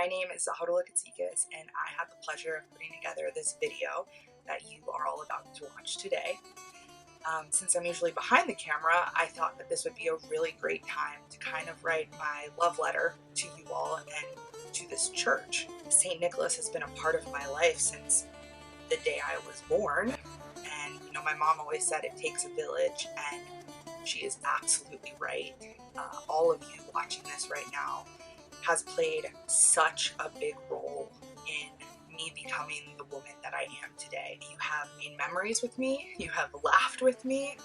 My name is Zaharoula Katsikis, and I had the pleasure of putting together this video that you are all about to watch today. Since I'm usually behind the camera, I thought that this would be a really great time to kind of write my love letter to you all and to this church. St. Nicholas has been a part of my life since the day I was born, and my mom always said it takes a village, and she is absolutely right. All of you watching this right now has played such a big role in me becoming the woman that I am today. You have made memories with me, you have laughed with me,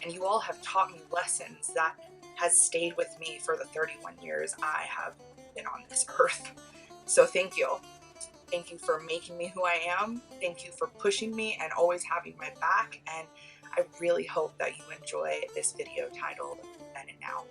and you all have taught me lessons that has stayed with me for the 31 years I have been on this earth. So thank you. Thank you for making me who I am. Thank you for pushing me and always having my back. And I really hope that you enjoy this video titled Then and Now.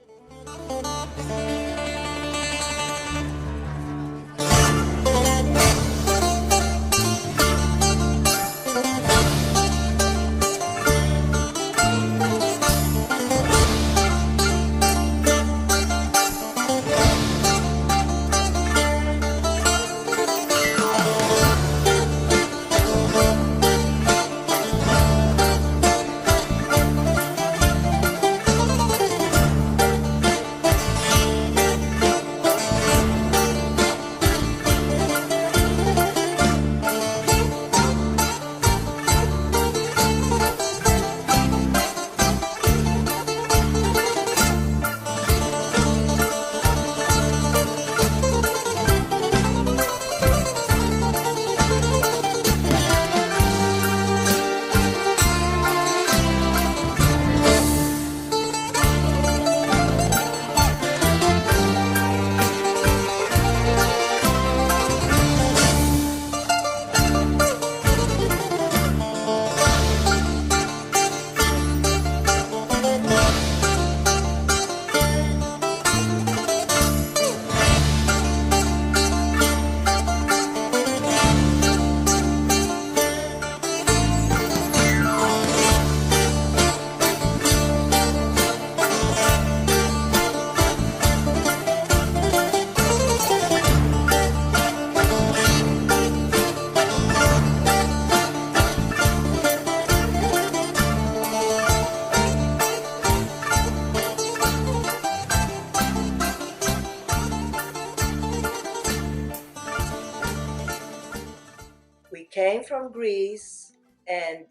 We came from Greece, and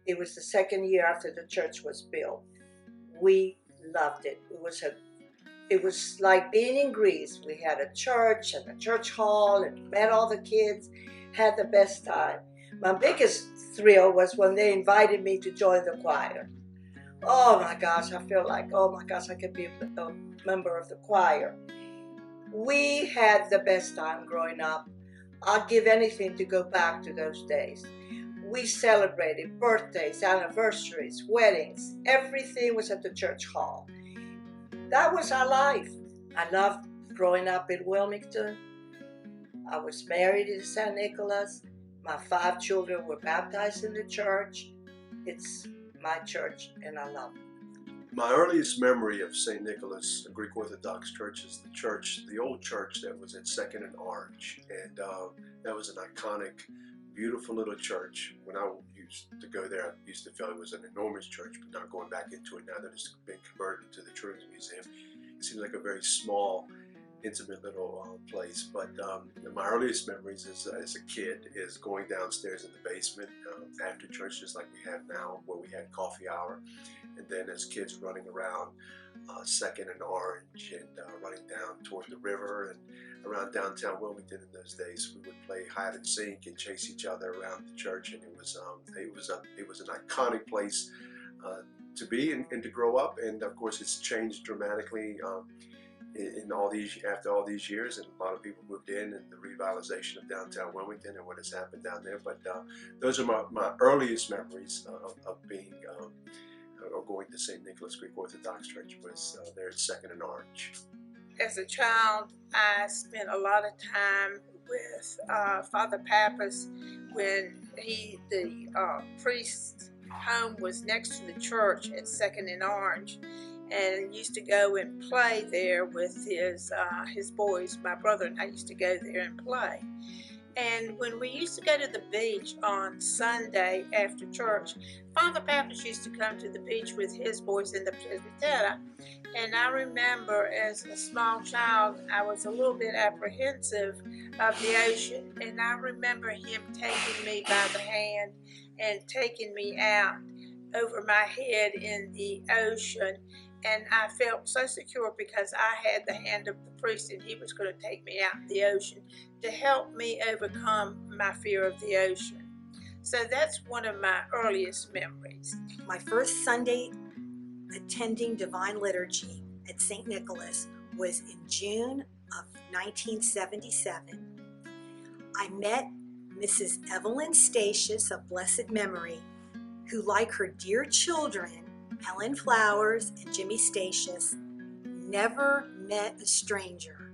it was the second year after the church was built. We loved it. It was like being in Greece. We had a church and a church hall, and met all the kids, had the best time. My biggest thrill was when they invited me to join the choir. Oh my gosh, I feel like, oh my gosh, I could be a member of the choir. We had the best time growing up. I'd give anything to go back to those days. We celebrated birthdays, anniversaries, weddings. Everything was at the church hall. That was our life. I loved growing up in Wilmington. I was married in St. Nicholas. My 5 children were baptized in the church. It's my church, and I love it. My earliest memory of St. Nicholas, the Greek Orthodox Church, is the old church that was at 2nd and Orange. And that was an iconic, beautiful little church. When I used to go there, I used to feel it was an enormous church, but now going back into it now that it's been converted into the Children's Museum, it seems like a very small, intimate little place. But my earliest memories as a kid is going downstairs in the basement after church, just like we have now, where we had coffee hour. And then as kids running around 2nd and Orange and running down toward the river and around downtown Wilmington in those days, we would play hide and seek and chase each other around the church. And it was an iconic place to be and to grow up. And of course, it's changed dramatically after all these years, and a lot of people moved in, and the revitalization of downtown Wilmington and what has happened down there. But those are my earliest memories of being or going to St. Nicholas Greek Orthodox Church. Was there at 2nd and Orange. As a child, I spent a lot of time with Father Pappas when the priest's home was next to the church at 2nd and Orange. and used to go and play there with his boys. My brother and I used to go there and play. And when we used to go to the beach on Sunday after church, Father Pappas used to come to the beach with his boys in the presbytera. And I remember as a small child, I was a little bit apprehensive of the ocean. And I remember him taking me by the hand and taking me out over my head in the ocean. And I felt so secure because I had the hand of the priest and he was going to take me out in the ocean to help me overcome my fear of the ocean. So that's one of my earliest memories. My first Sunday attending Divine Liturgy at St. Nicholas was in June of 1977. I met Mrs. Evelyn Statius of blessed memory, who, like her dear children, Helen Flowers and Jimmy Statius, never met a stranger.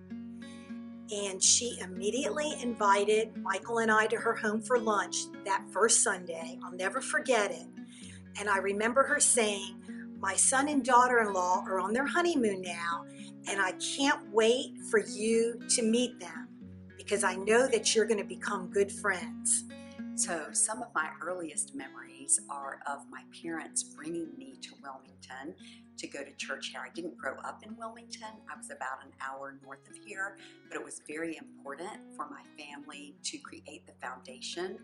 And she immediately invited Michael and I to her home for lunch that first Sunday. I'll never forget it. And I remember her saying, "My son and daughter-in-law are on their honeymoon now, and I can't wait for you to meet them because I know that you're going to become good friends." So some of my earliest memories are of my parents bringing me to Wilmington to go to church here. I didn't grow up in Wilmington. I was about an hour north of here, but it was very important for my family to create the foundation.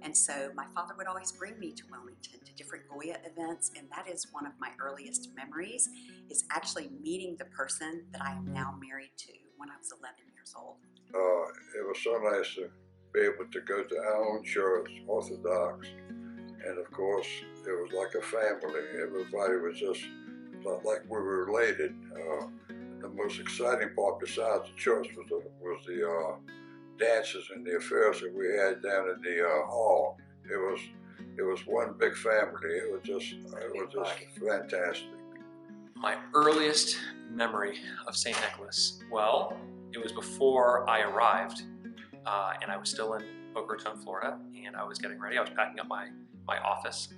And so my father would always bring me to Wilmington to different Goya events, and that is one of my earliest memories, is actually meeting the person that I am now married to when I was 11 years old. It was so nice to be able to go to our own church, Orthodox, and of course it was like a family. Everybody was just like we were related. The most exciting part besides the church was the dances and the affairs that we had down in the hall. It was one big family. It was just fantastic. My earliest memory of St. Nicholas, well, it was before I arrived, and I was still in Boca Raton, Florida, and I was getting ready. I was packing up my office,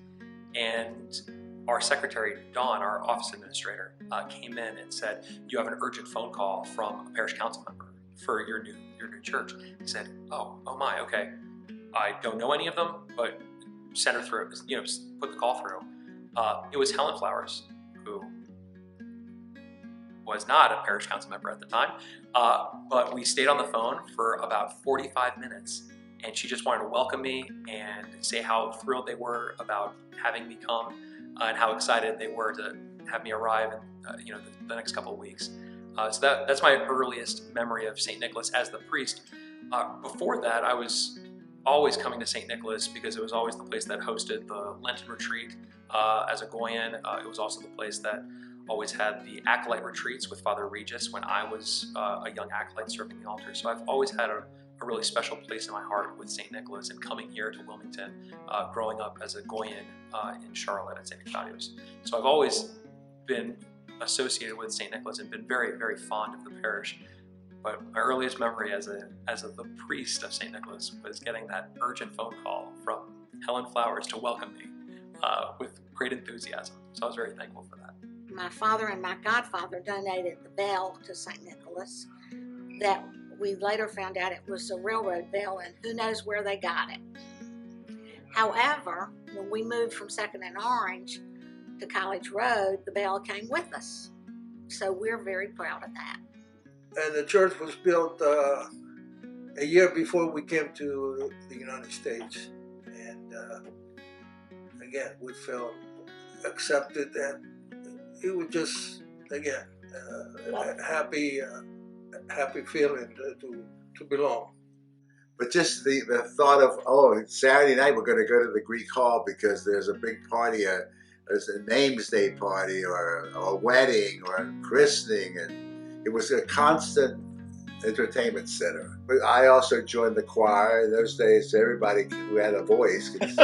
and our secretary, Dawn, our office administrator, came in and said, "You have an urgent phone call from a parish council member for your new church." He said, oh my, okay. I don't know any of them, but send her through, put the call through. It was Helen Flowers, who was not a parish council member at the time, but we stayed on the phone for about 45 minutes, and she just wanted to welcome me and say how thrilled they were about having me come, and how excited they were to have me arrive in the next couple of weeks. So that's my earliest memory of St. Nicholas as the priest. Before that, I was always coming to St. Nicholas because it was always the place that hosted the Lenten retreat as a Goyan. It was also the place that always had the acolyte retreats with Father Regis when I was a young acolyte serving the altar. So I've always had a really special place in my heart with St. Nicholas, and coming here to Wilmington, growing up as a Goyan in Charlotte at St. Nicodio's. So I've always been associated with St. Nicholas and been very, very fond of the parish. But my earliest memory as the priest of St. Nicholas was getting that urgent phone call from Helen Flowers to welcome me with great enthusiasm. So I was very thankful for that. My father and my godfather donated the bell to St. Nicholas that we later found out it was a railroad bell, and who knows where they got it. However, when we moved from 2nd and Orange to College Road, the bell came with us. So we're very proud of that. And the church was built a year before we came to the United States. And again, we felt accepted, and it was just, again, a happy feeling to belong. But just the thought of, Saturday night we're going to go to the Greek Hall because there's a big party, there's a names day party or a wedding or a christening, and it was a constant entertainment center. But I also joined the choir. In those days, everybody who had a voice could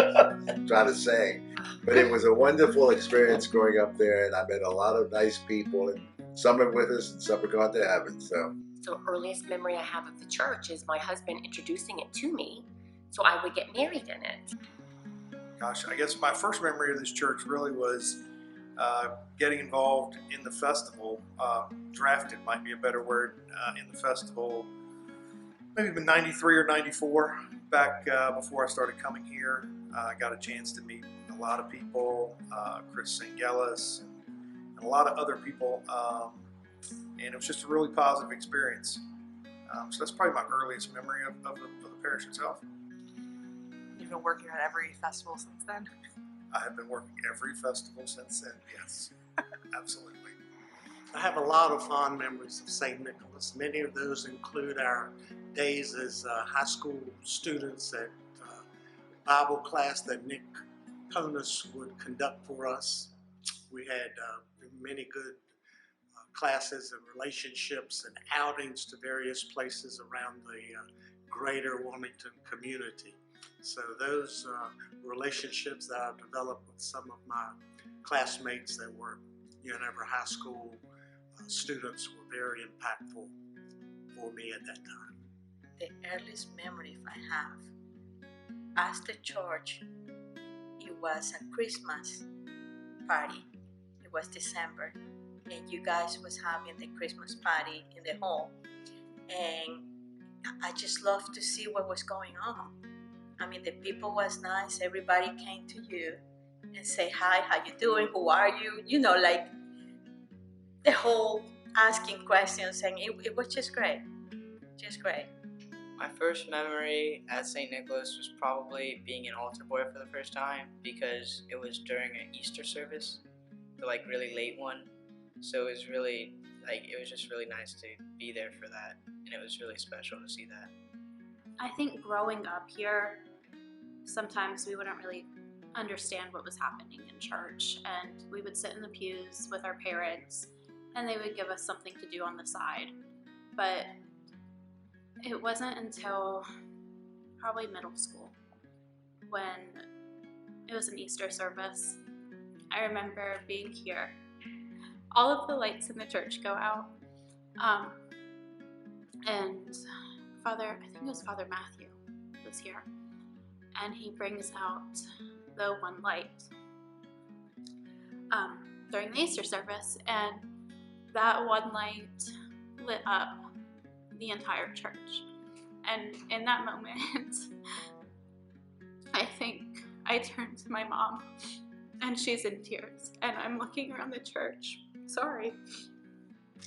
try to sing. But it was a wonderful experience growing up there, and I met a lot of nice people, and some are with us and some are gone to heaven. So earliest memory I have of the church is my husband introducing it to me so I would get married in it. Gosh, I guess my first memory of this church really was getting involved in the festival, drafted might be a better word, in the festival, maybe in 93 or 94, back before I started coming here. I got a chance to meet a lot of people, Chris Sangelis, and a lot of other people, and it was just a really positive experience. So that's probably my earliest memory of the parish itself. You've been working on every festival since then? I have been working every festival since then, yes, absolutely. I have a lot of fond memories of St. Nicholas. Many of those include our days as high school students at Bible class that Nick Ponis would conduct for us. We had many good classes and relationships and outings to various places around the greater Wilmington community. So those relationships that I've developed with some of my classmates that were UNever High School students were very impactful for me at that time. The earliest memory I have, as the church, it was a Christmas party. It was December, and you guys was having the Christmas party in the hall, and I just loved to see what was going on. I mean, the people was nice. Everybody came to you and say hi, how you doing, who are you? You know, like the whole asking questions, and it was just great, just great. My first memory at St. Nicholas was probably being an altar boy for the first time, because it was during an Easter service, the like really late one. So it was really it was just really nice to be there for that, and it was really special to see that. I think growing up here, sometimes we wouldn't really understand what was happening in church, and we would sit in the pews with our parents and they would give us something to do on the side. But it wasn't until probably middle school when it was an Easter service. I remember being here. All of the lights in the church go out, and I think it was Father Matthew was here, and he brings out the one light during the Easter service, and that one light lit up the entire church. And in that moment, I think I turned to my mom, and she's in tears, and I'm looking around the church, sorry,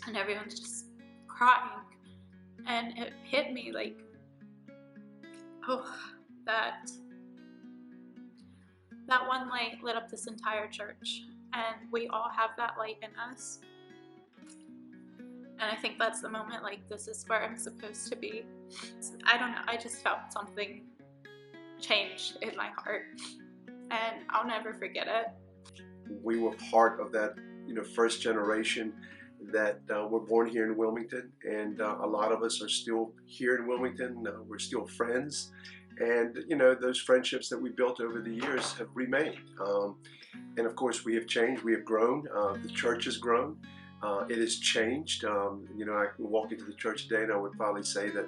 and everyone's just crying, and it hit me like, oh, that one light lit up this entire church, and we all have that light in us. And I think that's the moment, like, this is where I'm supposed to be. So, I don't know, I just felt something change in my heart, and I'll never forget it. We were part of that, first generation that were born here in Wilmington, and a lot of us are still here in Wilmington. We're still friends, and those friendships that we built over the years have remained. And of course, we have changed. We have grown. The church has grown. It has changed. I can walk into the church today, and I would probably say that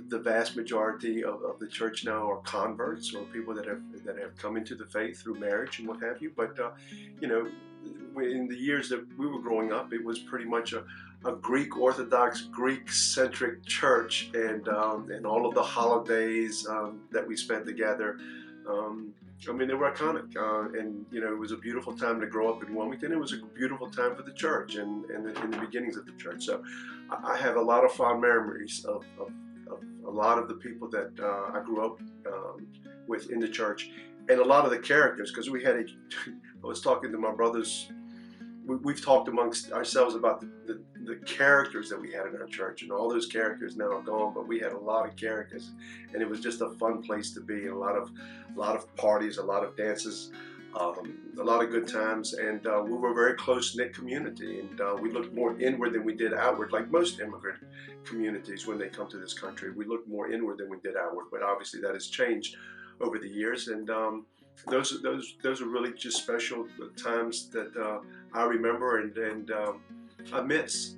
the vast majority of the church now are converts, or people that have come into the faith through marriage and what have you. But in the years that we were growing up, it was pretty much a Greek Orthodox, Greek-centric church, and all of the holidays that we spent together. They were iconic, and it was a beautiful time to grow up in Wilmington. It was a beautiful time for the church and in the beginnings of the church. So I have a lot of fond memories of a lot of the people that I grew up with in the church, and a lot of the characters, because I was talking to my brothers. We've talked amongst ourselves about the characters that we had in our church, and all those characters now are gone, but we had a lot of characters, and it was just a fun place to be, and a lot of parties, a lot of dances, a lot of good times, and we were a very close-knit community, and we looked more inward than we did outward, like most immigrant communities when they come to this country. We look more inward than we did outward, but obviously that has changed over the years, and those are really just special times that I remember and I miss.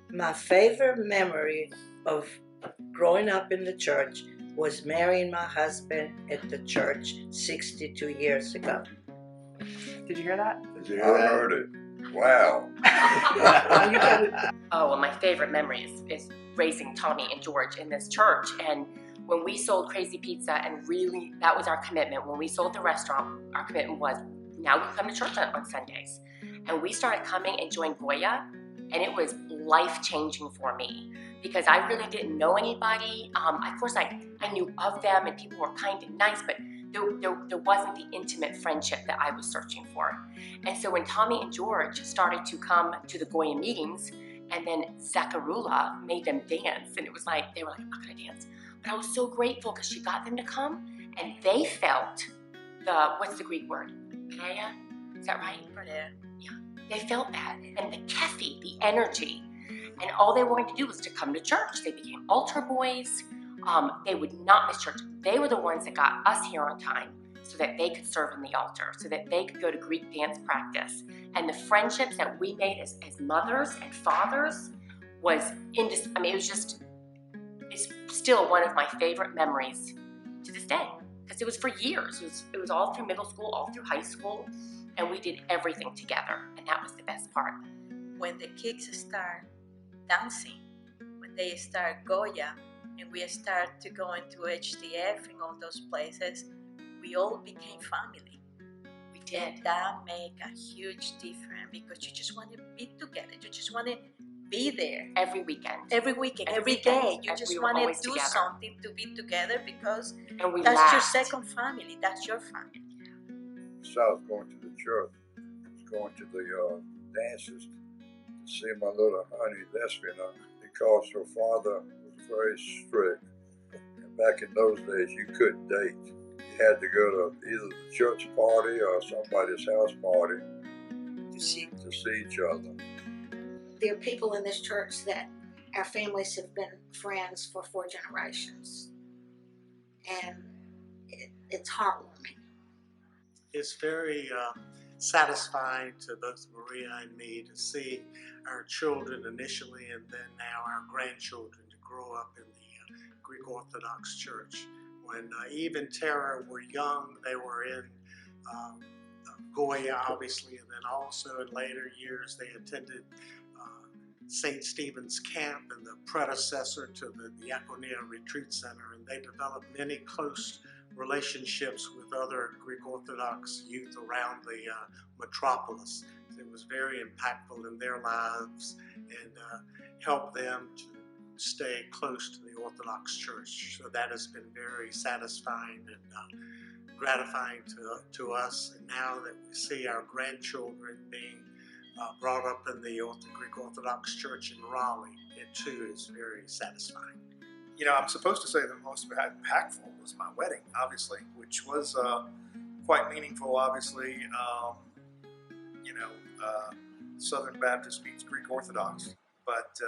My favorite memory of growing up in the church was marrying my husband at the church 62 years ago. Did you hear that? Did you I hear that? heard it. Wow. Oh, well, my favorite memory is raising Tommy and George in this church. And when we sold Crazy Pizza, and really that was our commitment. When we sold the restaurant, our commitment was, now we come to church on Sundays. And we started coming and joined Goya, and it was life-changing for me because I really didn't know anybody. Of course, I knew of them, and people were kind and nice, but there wasn't the intimate friendship that I was searching for. And so when Tommy and George started to come to the Goya meetings, and then Zaharoula made them dance, and it was like, they were like, I'm not gonna dance. But I was so grateful because she got them to come, and they felt what's the Greek word? Pareia? Is that right? Yeah. Yeah, they felt that, and the kefi, the energy. And all they wanted to do was to come to church. They became altar boys. They would not miss church. They were the ones that got us here on time so that they could serve in the altar, so that they could go to Greek dance practice. And the friendships that we made as mothers and fathers was it's still one of my favorite memories to this day, because it was for years. It was all through middle school, all through high school, and we did everything together, and that was the best part. When the kids start dancing, when they start Goya, and we start to go into HDF and all those places, we all became family. We did. And that made a huge difference because you just want to be together. You just want to be there. Every weekend. Every weekend, every day. You just want to do something to be together because that's your second family. That's your family. So I was going to the church. I was going to the dances to see my little honey Despina because her father was very strict. And back in those days, you couldn't date. You had to go to either the church party or somebody's house party To see each other. There are people in this church that our families have been friends for 4 generations. And it's heartwarming. It's very satisfying to both Maria and me to see our children initially and then now our grandchildren to grow up in the Greek Orthodox Church. When Eve and Tara were young, they were in Goya, obviously, and then also in later years they attended St. Stephen's Camp and the predecessor to the Diaconia Retreat Center, and they developed many close relationships with other Greek Orthodox youth around the metropolis. It was very impactful in their lives and helped them to stay close to the Orthodox Church. So that has been very satisfying and gratifying to us. And now that we see our grandchildren being brought up in the Greek Orthodox Church in Raleigh, it too is very satisfying. You know, I'm supposed to say the most impactful was my wedding, obviously, which was quite meaningful, obviously. Southern Baptist meets Greek Orthodox. But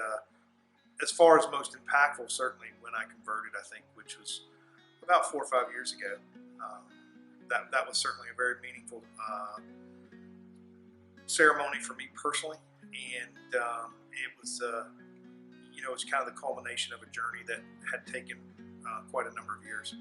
as far as most impactful, certainly when I converted, I think, which was about 4 or 5 years ago, that was certainly a very meaningful ceremony for me personally. And it was it's kind of the culmination of a journey that had taken quite a number of years.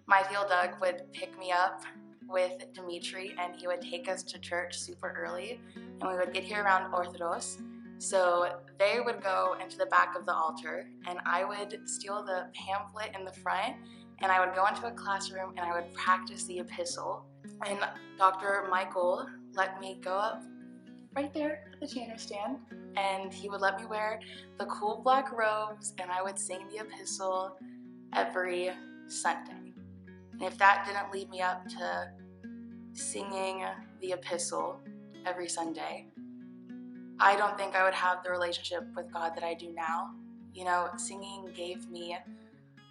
My heel Doug would pick me up with Dimitri, and he would take us to church super early, and we would get here around Orthodos. So they would go into the back of the altar, and I would steal the pamphlet in the front, and I would go into a classroom, and I would practice the epistle. And Dr. Michael let me go up right there at the chanter stand, and he would let me wear the cool black robes, and I would sing the epistle every Sunday. And if that didn't lead me up to singing the epistle every Sunday, I don't think I would have the relationship with God that I do now. You know, singing gave me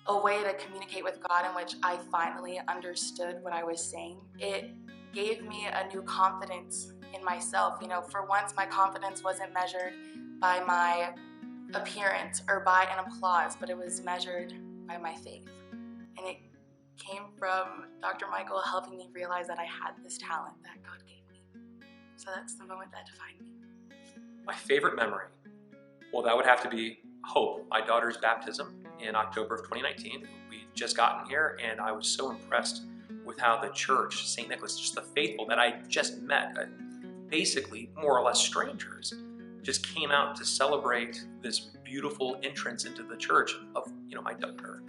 a way to communicate with God in which I finally understood what I was saying. It gave me a new confidence in myself. You know, for once my confidence wasn't measured by my appearance or by an applause, but it was measured by my faith. And it came from Dr. Michael helping me realize that I had this talent that God gave me. So that's the moment that defined me. My favorite memory, well, that would have to be Hope, my daughter's baptism in October of 2019. We'd just gotten here, and I was so impressed with how the church, St. Nicholas, just the faithful that I just met, basically more or less strangers, just came out to celebrate this beautiful entrance into the church of, my donor.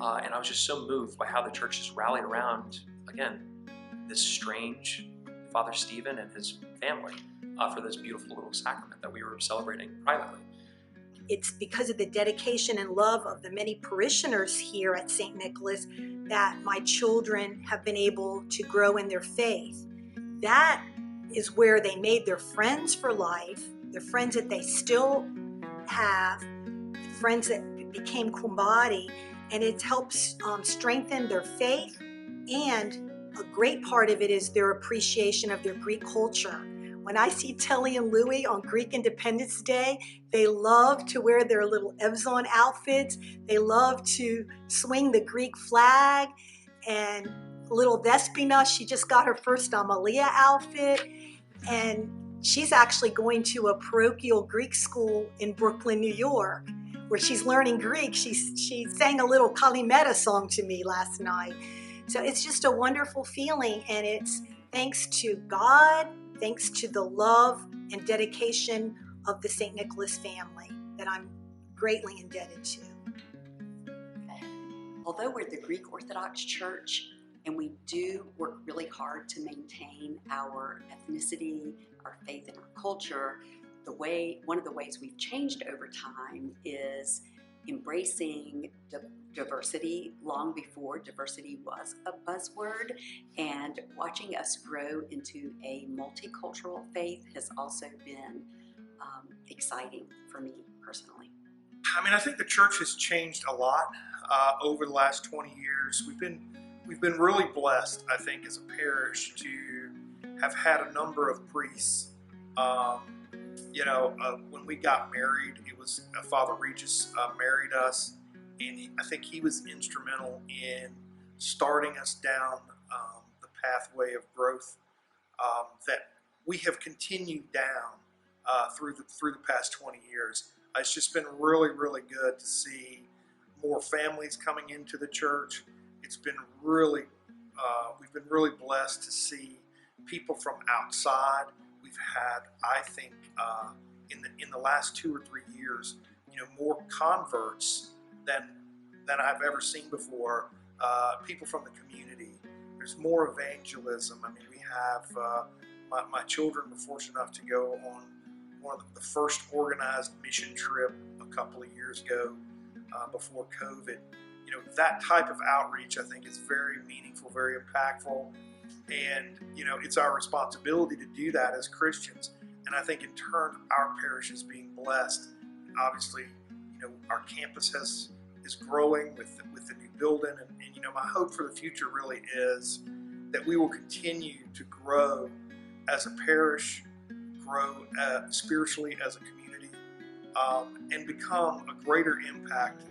And I was just so moved by how the church just rallied around, again, this strange Father Stephen and his family for this beautiful little sacrament that we were celebrating privately. It's because of the dedication and love of the many parishioners here at St. Nicholas that my children have been able to grow in their faith. That is where they made their friends for life, the friends that they still have, the friends that became kumbadi, and it helps strengthen their faith, and a great part of it is their appreciation of their Greek culture. When I see Telly and Louie on Greek Independence Day, they love to wear their little Evzon outfits. They love to swing the Greek flag. And little Vespina, she just got her first Amalia outfit. And she's actually going to a parochial Greek school in Brooklyn, New York, where she's learning Greek. She sang a little Kalimera song to me last night. So it's just a wonderful feeling, and it's thanks to God, thanks to the love and dedication of the St. Nicholas family that I'm greatly indebted to. Although we're the Greek Orthodox Church and we do work really hard to maintain our ethnicity, our faith, and our culture, one of the ways we've changed over time is embracing diversity long before diversity was a buzzword, and watching us grow into a multicultural faith has also been exciting for me personally. I think the church has changed a lot over the last 20 years. We've been really blessed, I think, as a parish to have had a number of priests. When we got married, it was Father Regis married us, and I think he was instrumental in starting us down the pathway of growth that we have continued down through the past 20 years. It's just been really, really good to see more families coming into the church. It's been really, we've been really blessed to see people from outside. We've had, I think, in the last 2 or 3 years, more converts than I've ever seen before. People from the community. There's more evangelism. We have my children were fortunate enough to go on one of the first organized mission trip a couple of years ago before COVID. That type of outreach, I think, is very meaningful, very impactful, and it's our responsibility to do that as Christians. And I think in turn, our parish is being blessed. Obviously, our campus is growing with the new building, and my hope for the future really is that we will continue to grow as a parish, grow spiritually as a community, and become a greater impact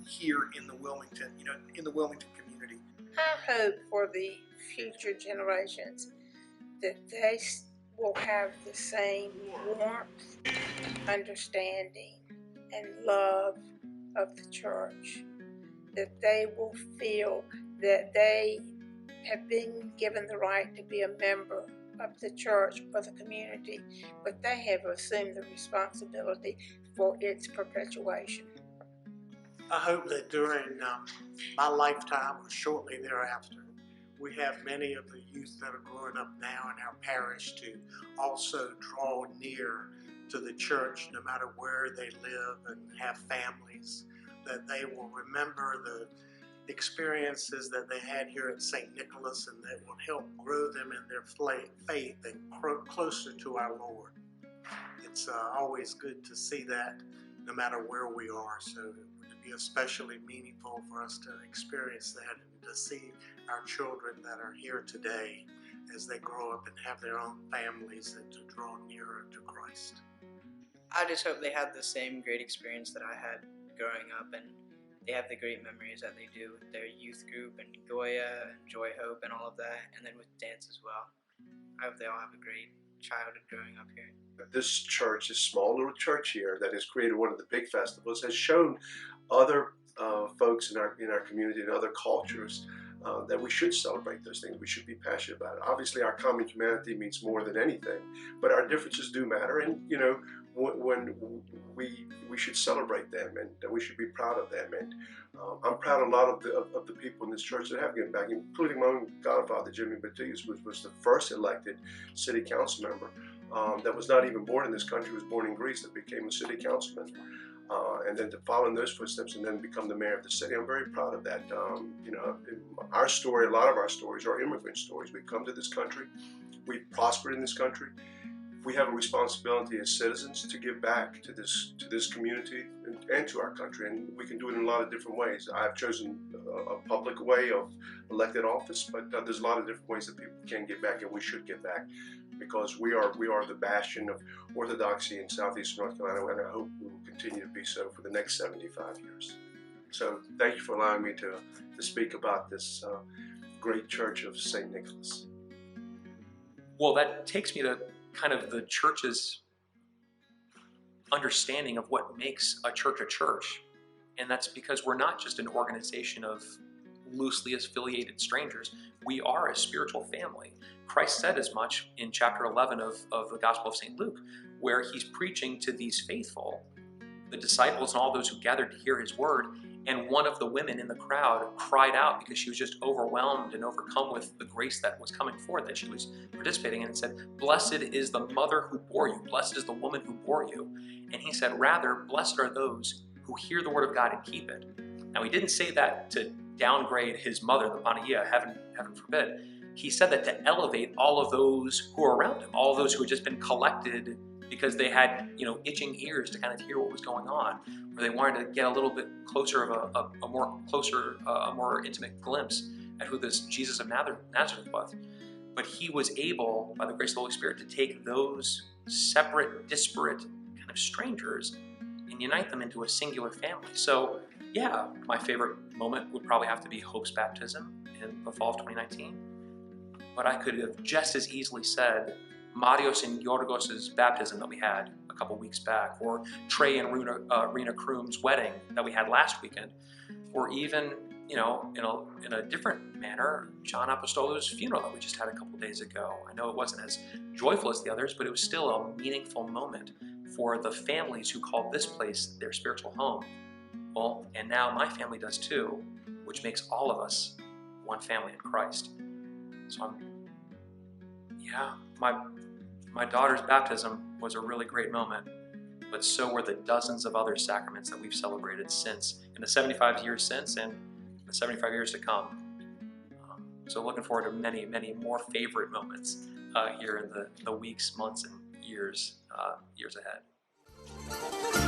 here in the Wilmington, in the Wilmington community. I hope for the future generations that they will have the same warmth, understanding, and love of the church, that they will feel that they have been given the right to be a member of the church or the community, but they have assumed the responsibility for its perpetuation. I hope that during my lifetime or shortly thereafter, we have many of the youth that are growing up now in our parish to also draw near to the church no matter where they live and have families, that they will remember the experiences that they had here at St. Nicholas, and that will help grow them in their faith and grow closer to our Lord. It's always good to see that no matter where we are, so it would be especially meaningful for us to experience that and to see our children that are here today as they grow up and have their own families and to draw nearer to Christ. I just hope they have the same great experience that I had growing up, and they have the great memories that they do with their youth group and Goya and Joy Hope and all of that, and then with dance as well. I hope they all have a great childhood growing up here. This church, this small little church here that has created one of the big festivals, has shown other folks in our community and other cultures, that we should celebrate those things. We should be passionate about it. Obviously, our common humanity means more than anything, but our differences do matter. And when we should celebrate them, and we should be proud of them. And I'm proud of a lot of the people in this church that have given back, including my own godfather, Jimmy Batigas, was the first elected city council member that was not even born in this country, was born in Greece, that became a city councilman. And then to follow in those footsteps and then become the mayor of the city. I'm very proud of that. Our story, a lot of our stories are immigrant stories. We come to this country, we've prospered in this country. We have a responsibility as citizens to give back to this community and to our country, and we can do it in a lot of different ways. I've chosen a public way of elected office, but there's a lot of different ways that people can give back, and we should give back, because we are the bastion of orthodoxy in southeastern North Carolina, and I hope we will continue to be so for the next 75 years. So thank you for allowing me to speak about this great church of St. Nicholas. Well, that takes me to kind of the church's understanding of what makes a church, and that's because we're not just an organization of loosely affiliated strangers. We are a spiritual family. Christ said as much in chapter 11 of the Gospel of St. Luke, where he's preaching to these faithful, the disciples and all those who gathered to hear his word. And one of the women in the crowd cried out because she was just overwhelmed and overcome with the grace that was coming forth, that she was participating in, and said, "Blessed is the mother who bore you. Blessed is the woman who bore you." And he said, rather, blessed are those who hear the word of God and keep it. Now, he didn't say that to downgrade his mother, the Panagia, heaven forbid. He said that to elevate all of those who are around him, all of those who had just been collected because they had, itching ears to kind of hear what was going on, or they wanted to get a little bit closer of a more intimate glimpse at who this Jesus of Nazareth was. But he was able, by the grace of the Holy Spirit, to take those separate, disparate kind of strangers and unite them into a singular family. So, yeah, my favorite moment would probably have to be Hope's baptism in the fall of 2019. But I could have just as easily said Marios and Yorgos's baptism that we had a couple weeks back, or Trey and Rena Kroom's wedding that we had last weekend, or even, in a different manner, John Apostolo's funeral that we just had a couple days ago. I know it wasn't as joyful as the others, but it was still a meaningful moment for the families who called this place their spiritual home. Well, and now my family does too, which makes all of us one family in Christ. So my daughter's baptism was a really great moment, but so were the dozens of other sacraments that we've celebrated since, in the 75 years since, and the 75 years to come. So looking forward to many, many more favorite moments here in the weeks, months, and years ahead.